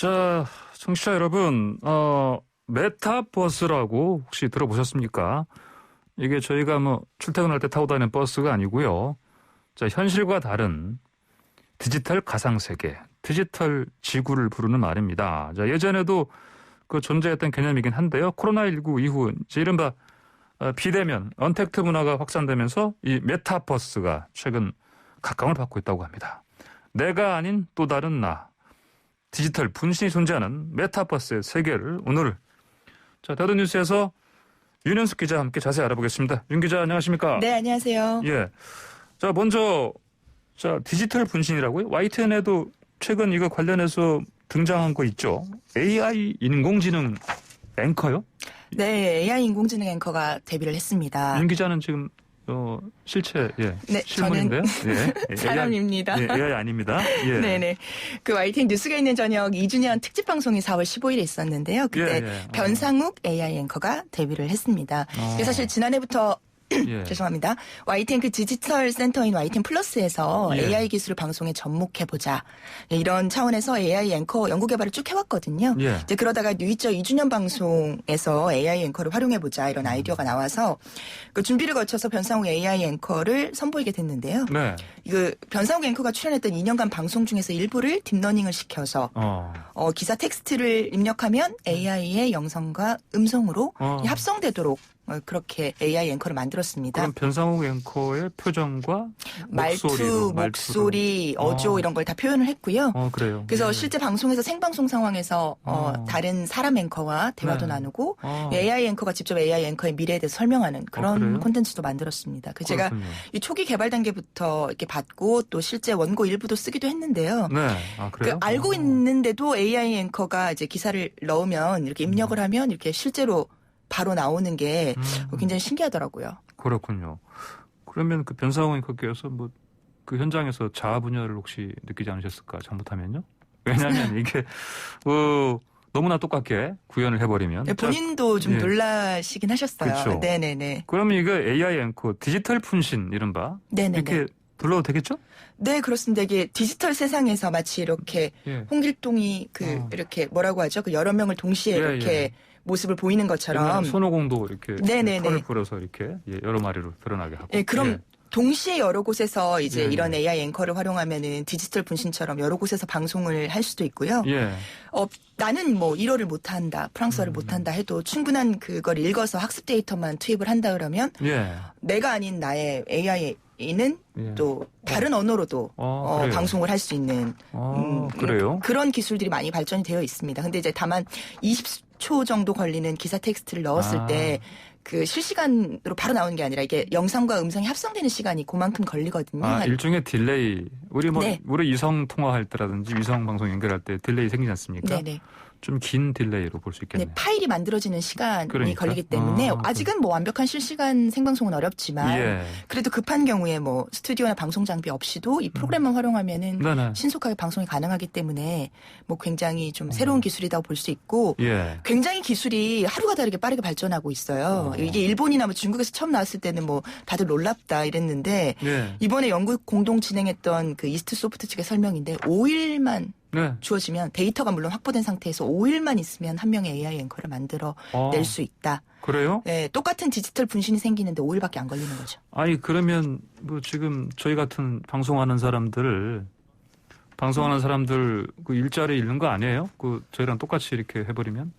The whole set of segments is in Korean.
자, 청취자 여러분, 메타버스라고 혹시 들어보셨습니까? 이게 저희가 출퇴근할 때 타고 다니는 버스가 아니고요. 자, 현실과 다른 디지털 가상세계, 디지털 지구를 부르는 말입니다. 자, 예전에도 그 존재했던 개념이긴 한데요. 코로나19 이후 이제 이른바 비대면, 언택트 문화가 확산되면서 이 메타버스가 최근 각광을 받고 있다고 합니다. 내가 아닌 또 다른 나, 디지털 분신이 존재하는 메타버스의 세계를 오늘 대도 뉴스에서 윤현숙 기자와 함께 자세히 알아보겠습니다. 윤 기자 안녕하십니까? 네, 안녕하세요. 예. 자, 먼저 디지털 분신이라고요? YTN에도 최근 이거 관련해서 등장한 거 있죠? AI 인공지능 앵커요? 네, AI 인공지능 앵커가 데뷔를 했습니다. 윤 기자는 지금 실체 네, 실물인데요. 저는 예. 사람입니다. AI 아닙니다. 예. 네네. 그 YTN 뉴스가 있는 저녁 2주년 특집 방송이 4월 15일에 있었는데요. 그때 변상욱 AI 앵커가 데뷔를 했습니다. 사실 지난해부터 죄송합니다. YTN 그 디지털 센터인 YTN 플러스에서 AI 기술을 방송에 접목해보자. 이런 차원에서 AI 앵커 연구 개발을 쭉 해왔거든요. 이제 그러다가 뉴이처 2주년 방송에서 AI 앵커를 활용해보자 이런 아이디어가 나와서 그 준비를 거쳐서 변상욱 AI 앵커를 선보이게 됐는데요. 네. 그 변상욱 앵커가 출연했던 2년간 방송 중에서 일부를 딥러닝을 시켜서 기사 텍스트를 입력하면 AI의 영상과 음성으로 합성되도록 그렇게 AI 앵커를 만들었습니다. 그럼 변상욱 앵커의 표정과 말투, 목소리, 어조 이런 걸 다 표현을 했고요. 그래요. 그래서 실제 방송에서 생방송 상황에서 다른 사람 앵커와 대화도 나누고 AI 앵커가 직접 AI 앵커의 미래에 대해서 설명하는 그런 콘텐츠도 만들었습니다. 그 제가 이 초기 개발 단계부터 이렇게 받고 또 실제 원고 일부도 쓰기도 했는데요. 네. 그래요? 그 알고 있는데도 AI 앵커가 이제 기사를 넣으면 이렇게 입력을 하면 이렇게 실제로 바로 나오는 게 굉장히 신기하더라고요. 그렇군요. 그러면 그 변상욱 앵커께서 그 현장에서 자아 분열을 혹시 느끼지 않으셨을까? 잘못하면요? 왜냐하면 이게 너무나 똑같게 구현을 해버리면 네, 본인도 좀 놀라시긴 하셨어요. 그렇죠. 네네네. 그러면 이거 AI 앵커 디지털 분신 이른바 이렇게 불러도 되겠죠? 네, 그렇습니다. 이게 디지털 세상에서 마치 이렇게 홍길동이 이렇게 뭐라고 하죠? 그 여러 명을 동시에 이렇게 모습을 보이는 것처럼 손오공도 이렇게 털을 풀어서 이렇게 여러 마리로 드러나게 하고. 그럼 동시에 여러 곳에서 이제 이런 AI 앵커를 활용하면은 디지털 분신처럼 여러 곳에서 방송을 할 수도 있고요. 나는 일어를 못한다, 프랑스어를 못한다 해도 충분한 그걸 읽어서 학습 데이터만 투입을 한다 그러면 내가 아닌 나의 AI는 또 다른 언어로도 방송을 할 수 있는 그래요? 그런 기술들이 많이 발전이 되어 있습니다. 근데 이제 다만 20초 정도 걸리는 기사 텍스트를 넣었을 때 그 실시간으로 바로 나오는 게 아니라 이게 영상과 음성이 합성되는 시간이 그만큼 걸리거든요. 일종의 딜레이. 우리 이성 통화할 때라든지 위성 방송 연결할 때 딜레이 생기지 않습니까? 네네. 좀 긴 딜레이로 볼 수 있겠네요. 네, 파일이 만들어지는 시간이 걸리기 때문에 아직은 완벽한 실시간 생방송은 어렵지만 그래도 급한 경우에 스튜디오나 방송 장비 없이도 이 프로그램만 활용하면은 신속하게 방송이 가능하기 때문에 굉장히 좀 새로운 기술이라고 볼 수 있고 굉장히 기술이 하루가 다르게 빠르게 발전하고 있어요. 이게 일본이나 중국에서 처음 나왔을 때는 다들 놀랍다 이랬는데 이번에 영국 공동 진행했던 그 이스트 소프트 측의 설명인데 5일만 주어지면 데이터가 물론 확보된 상태에서 5일만 있으면 한 명의 AI 앵커를 만들어 낼 수 있다. 그래요? 네, 똑같은 디지털 분신이 생기는데 5일밖에 안 걸리는 거죠. 아니 그러면 지금 저희 같은 방송하는 사람들 그 일자리 잃는 거 아니에요? 저희랑 똑같이 이렇게 해버리면?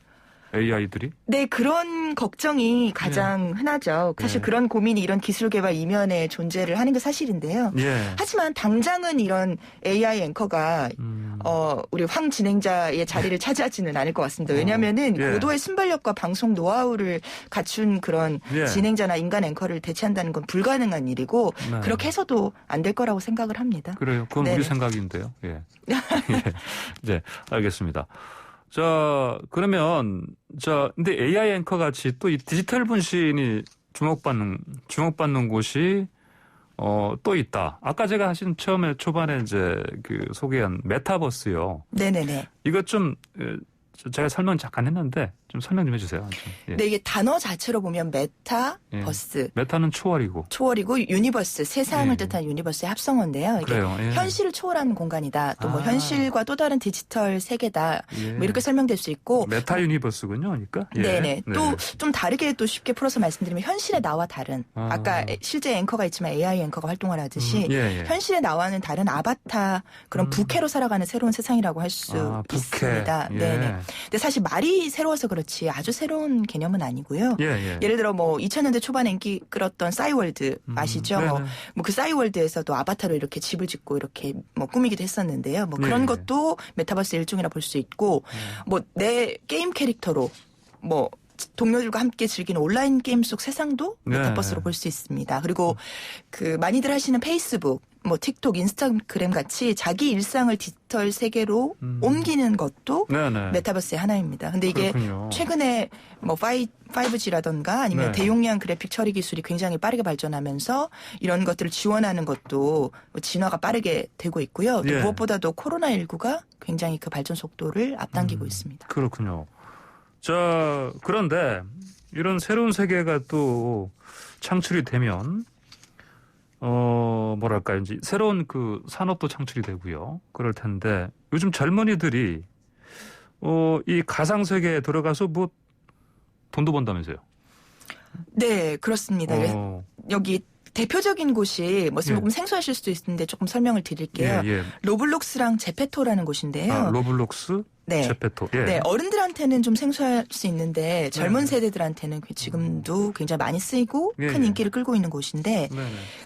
AI들이? 네, 그런 걱정이 가장 흔하죠. 사실 그런 고민이 이런 기술 개발 이면에 존재를 하는 게 사실인데요. 하지만 당장은 이런 AI 앵커가 우리 황 진행자의 자리를 차지하지는 않을 것 같습니다. 왜냐하면은 고도의 순발력과 방송 노하우를 갖춘 그런 진행자나 인간 앵커를 대체한다는 건 불가능한 일이고 그렇게 해서도 안 될 거라고 생각을 합니다. 그래요. 그건 우리 생각인데요. 네, 알겠습니다. 자, 그러면, 근데 AI 앵커 같이 또 이 디지털 분신이 주목받는 곳이, 또 있다. 아까 제가 초반에 소개한 메타버스요. 네네네. 이거 좀, 제가 설명 잠깐 했는데 좀 설명 좀 해주세요. 예. 네, 이게 단어 자체로 보면 메타버스. 예. 메타는 초월이고 유니버스, 세상을 뜻하는 유니버스의 합성어인데요. 이게 그래요. 예. 현실을 초월하는 공간이다. 또 뭐 현실과 또 다른 디지털 세계다. 뭐 이렇게 설명될 수 있고. 메타 유니버스군요, 그러니까. 네네. 또 좀 다르게 또 쉽게 풀어서 말씀드리면 현실의 나와 다른. 아까 실제 앵커가 있지만 AI 앵커가 활동을 하듯이 현실의 나와는 다른 아바타 그런 부캐로 살아가는 새로운 세상이라고 할 수 있습니다. 네네. 근데 사실 말이 새로워서 그렇지 아주 새로운 개념은 아니고요. 예를 들어 뭐 2000년대 초반에 인기 끌었던 싸이월드 아시죠? 뭐 그 싸이월드에서도 아바타로 이렇게 집을 짓고 이렇게 뭐 꾸미기도 했었는데요. 뭐 그런 것도 메타버스의 일종이라 볼 수 있고 뭐 내 게임 캐릭터로 뭐 동료들과 함께 즐기는 온라인 게임 속 세상도 메타버스로 볼 수 있습니다. 그리고 그 많이들 하시는 페이스북, 뭐 틱톡, 인스타그램 같이 자기 일상을 디지털 세계로 옮기는 것도 메타버스의 하나입니다. 근데 이게 최근에 뭐 5G라던가 아니면 대용량 그래픽 처리 기술이 굉장히 빠르게 발전하면서 이런 것들을 지원하는 것도 진화가 빠르게 되고 있고요. 또 무엇보다도 코로나19가 굉장히 그 발전 속도를 앞당기고 있습니다. 그렇군요. 자, 그런데 이런 새로운 세계가 또 창출이 되면 뭐랄까 이제 새로운 그 산업도 창출이 되고요. 그럴 텐데 요즘 젊은이들이 이 가상 세계에 들어가서 뭐 돈도 번다면서요? 네, 그렇습니다. 여기 대표적인 곳이 뭐 조금 생소하실 수도 있는데 조금 설명을 드릴게요. 로블록스랑 제페토라는 곳인데요. 로블록스? 제페토. 네, 어른들한테는 좀 생소할 수 있는데 젊은 세대들한테는 지금도 굉장히 많이 쓰이고 큰 인기를 끌고 있는 곳인데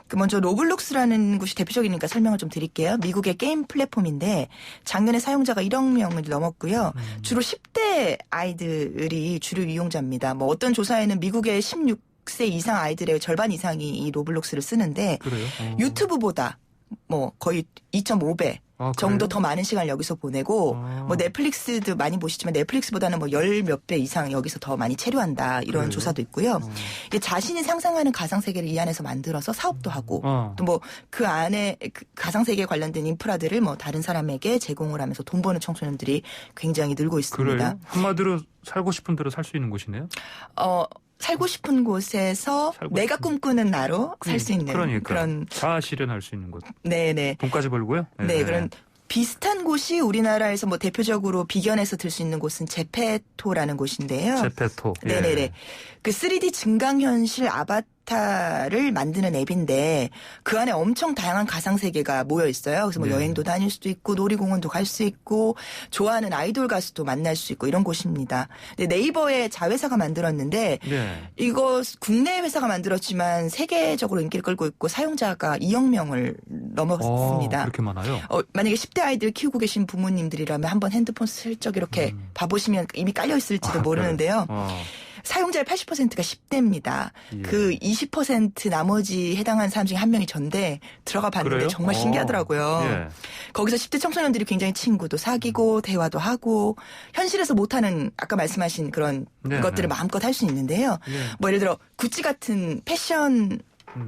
그 먼저 로블록스라는 곳이 대표적이니까 설명을 좀 드릴게요. 미국의 게임 플랫폼인데 작년에 사용자가 1억 명을 넘었고요. 주로 10대 아이들이 주류 이용자입니다. 뭐 어떤 조사에는 미국의 16세 이상 아이들의 절반 이상이 이 로블록스를 쓰는데 유튜브보다 뭐 거의 2.5배 정도 더 많은 시간을 여기서 보내고 뭐 넷플릭스도 많이 보시지만 넷플릭스보다는 뭐 열 몇 배 이상 여기서 더 많이 체류한다 이런 조사도 있고요. 이게 자신이 상상하는 가상 세계를 이 안에서 만들어서 사업도 하고 또 뭐 그 안에 그 가상 세계에 관련된 인프라들을 뭐 다른 사람에게 제공을 하면서 돈 버는 청소년들이 굉장히 늘고 있습니다. 그래요? 한마디로 살고 싶은 대로 살 수 있는 곳이네요. 살고 싶은 곳에서 내가 꿈꾸는 나로 살 수 있는 그런 다 실현할 수 있는 곳. 네네. 돈까지 벌고요. 네, 그런 비슷한 곳이 우리나라에서 뭐 대표적으로 비견에서 들 수 있는 곳은 제페토라는 곳인데요. 제페토. 네네네. 그 3D 증강현실 아바타를 만드는 앱인데 그 안에 엄청 다양한 가상세계가 모여 있어요. 그래서 뭐 여행도 다닐 수도 있고 놀이공원도 갈 수 있고 좋아하는 아이돌 가수도 만날 수 있고 이런 곳입니다. 네이버의 자회사가 만들었는데 이거 국내 회사가 만들었지만 세계적으로 인기를 끌고 있고 사용자가 2억 명을 넘었습니다. 그렇게 많아요? 만약에 10대 아이들 키우고 계신 부모님들이라면 한번 핸드폰 슬쩍 이렇게 봐보시면 이미 깔려 있을지도 모르는데요. 사용자의 80%가 10대입니다. 그 20% 나머지 해당하는 사람 중에 한 명이 전데 들어가 봤는데 그래요? 정말 신기하더라고요. 거기서 10대 청소년들이 굉장히 친구도 사귀고 대화도 하고 현실에서 못하는 아까 말씀하신 그런 것들을 마음껏 할 수 있는데요. 뭐 예를 들어 구찌 같은 패션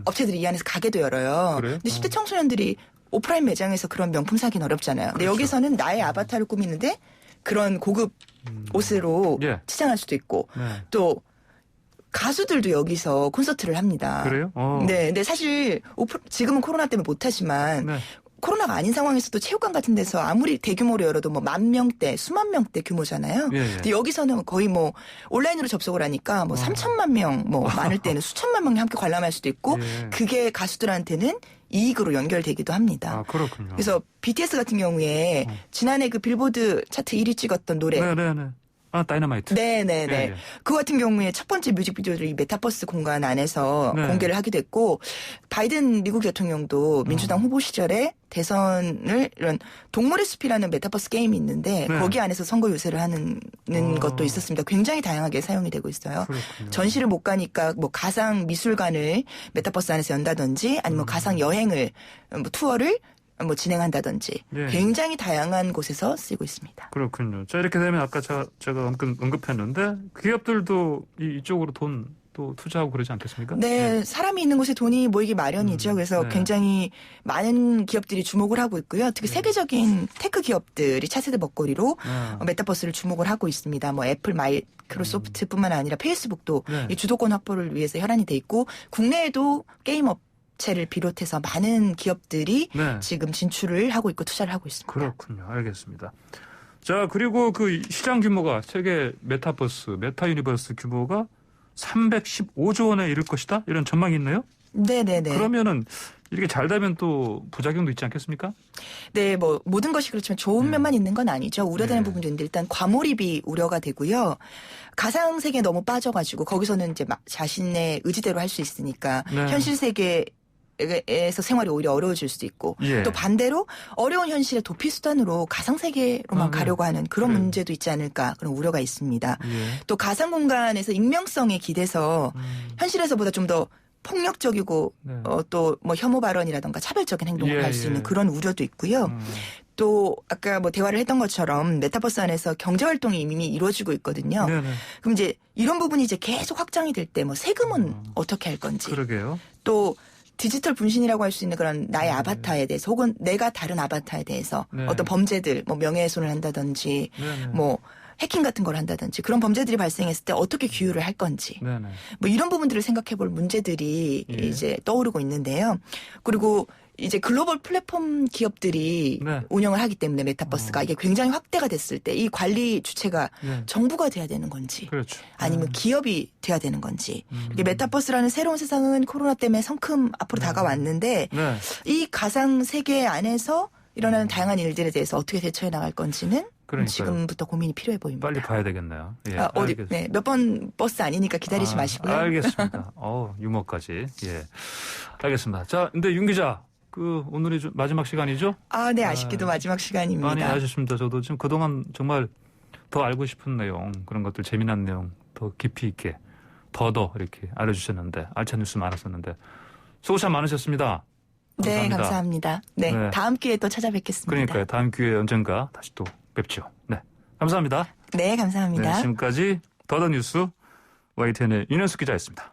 업체들이 이 안에서 가게도 열어요. 그래요? 근데 10대 청소년들이 오프라인 매장에서 그런 명품 사기는 어렵잖아요. 근데 여기서는 나의 아바타를 꾸미는데 그런 고급 옷으로 치장할 수도 있고 또 가수들도 여기서 콘서트를 합니다. 그래요? 네, 근데 사실 지금은 코로나 때문에 못하지만 코로나가 아닌 상황에서도 체육관 같은 데서 아무리 대규모로 열어도 뭐 10,000명대, 수만 명대 규모잖아요. 근데 여기서는 거의 뭐 온라인으로 접속을 하니까 뭐 3천만 명, 뭐 많을 때는 수천만 명이 함께 관람할 수도 있고 그게 가수들한테는 이익으로 연결되기도 합니다. 그렇군요. 그래서 BTS 같은 경우에 지난해 그 빌보드 차트 1위 찍었던 노래. 다이너마이트. 네네네. 그 같은 경우에 첫 번째 뮤직비디오를 이 메타버스 공간 안에서 공개를 하게 됐고 바이든 미국 대통령도 민주당 후보 시절에 대선을 이런 동물의 숲이라는 메타버스 게임이 있는데 거기 안에서 선거 유세를 하는 것도 있었습니다. 굉장히 다양하게 사용이 되고 있어요. 그렇군요. 전시를 못 가니까 뭐 가상 미술관을 메타버스 안에서 연다든지 아니면 가상 여행을 뭐 투어를 뭐 진행한다든지 굉장히 다양한 곳에서 쓰이고 있습니다. 그렇군요. 자, 이렇게 되면 아까 제가 언급했는데 기업들도 이쪽으로 돈 또 투자하고 그러지 않겠습니까? 네, 사람이 있는 곳에 돈이 모이기 마련이죠. 그래서 굉장히 많은 기업들이 주목을 하고 있고요. 특히 세계적인 테크 기업들이 차세대 먹거리로 메타버스를 주목을 하고 있습니다. 뭐 애플, 마이크로소프트뿐만 아니라 페이스북도 이 주도권 확보를 위해서 혈안이 돼 있고 국내에도 게임 업체를 비롯해서 많은 기업들이 지금 진출을 하고 있고 투자를 하고 있습니다. 그렇군요. 알겠습니다. 자, 그리고 그 시장 규모가 세계 메타버스, 메타유니버스 규모가 315조 원에 이를 것이다? 이런 전망이 있나요? 네네네. 그러면은 이렇게 잘 되면 또 부작용도 있지 않겠습니까? 네, 뭐 모든 것이 그렇지만 좋은 면만 있는 건 아니죠. 우려되는 부분도 있는데 일단 과몰입이 우려가 되고요. 가상 세계에 너무 빠져가지고 거기서는 이제 막 자신의 의지대로 할 수 있으니까 현실 세계 에서 생활이 오히려 어려워질 수도 있고 또 반대로 어려운 현실의 도피 수단으로 가상 세계로만 가려고 하는 그런 문제도 있지 않을까 그런 우려가 있습니다. 또 가상 공간에서 익명성에 기대서 현실에서보다 좀 더 폭력적이고 또 뭐 혐오 발언이라든가 차별적인 행동을 할 수 있는 그런 우려도 있고요. 또 아까 뭐 대화를 했던 것처럼 메타버스 안에서 경제 활동이 이미 이루어지고 있거든요. 그럼 이제 이런 부분이 이제 계속 확장이 될 때 뭐 세금은 어떻게 할 건지. 그러게요. 또 디지털 분신이라고 할 수 있는 그런 나의 아바타에 대해서 혹은 내가 다른 아바타에 대해서 어떤 범죄들 뭐 명예훼손을 한다든지 뭐 해킹 같은 걸 한다든지 그런 범죄들이 발생했을 때 어떻게 규율을 할 건지 뭐 이런 부분들을 생각해 볼 문제들이 이제 떠오르고 있는데요. 그리고 이제 글로벌 플랫폼 기업들이 운영을 하기 때문에 메타버스가 이게 굉장히 확대가 됐을 때 이 관리 주체가 정부가 돼야 되는 건지 아니면 기업이 돼야 되는 건지 이게 메타버스라는 새로운 세상은 코로나 때문에 성큼 앞으로 다가왔는데 이 가상 세계 안에서 일어나는 다양한 일들에 대해서 어떻게 대처해 나갈 건지는 지금부터 고민이 필요해 보입니다. 빨리 봐야 되겠네요. 예, 어디 몇 번 버스 아니니까 기다리지 마시고요. 알겠습니다. 유머까지. 예, 알겠습니다. 자, 근데 윤 기자. 오늘이 마지막 시간이죠? 네, 아쉽게도 마지막 시간입니다. 많이 아쉽습니다. 저도 지금 그동안 정말 더 알고 싶은 내용, 그런 것들 재미난 내용 더 깊이 있게 더 이렇게 알려주셨는데, 알찬 뉴스 많았었는데, 수고 참 많으셨습니다. 감사합니다. 네, 감사합니다. 네, 다음 기회에 또 찾아뵙겠습니다. 그러니까요. 다음 기회에 언젠가 다시 또 뵙죠. 네, 감사합니다. 네, 감사합니다. 네, 지금까지 더더 뉴스 YTN의 윤현숙 기자였습니다.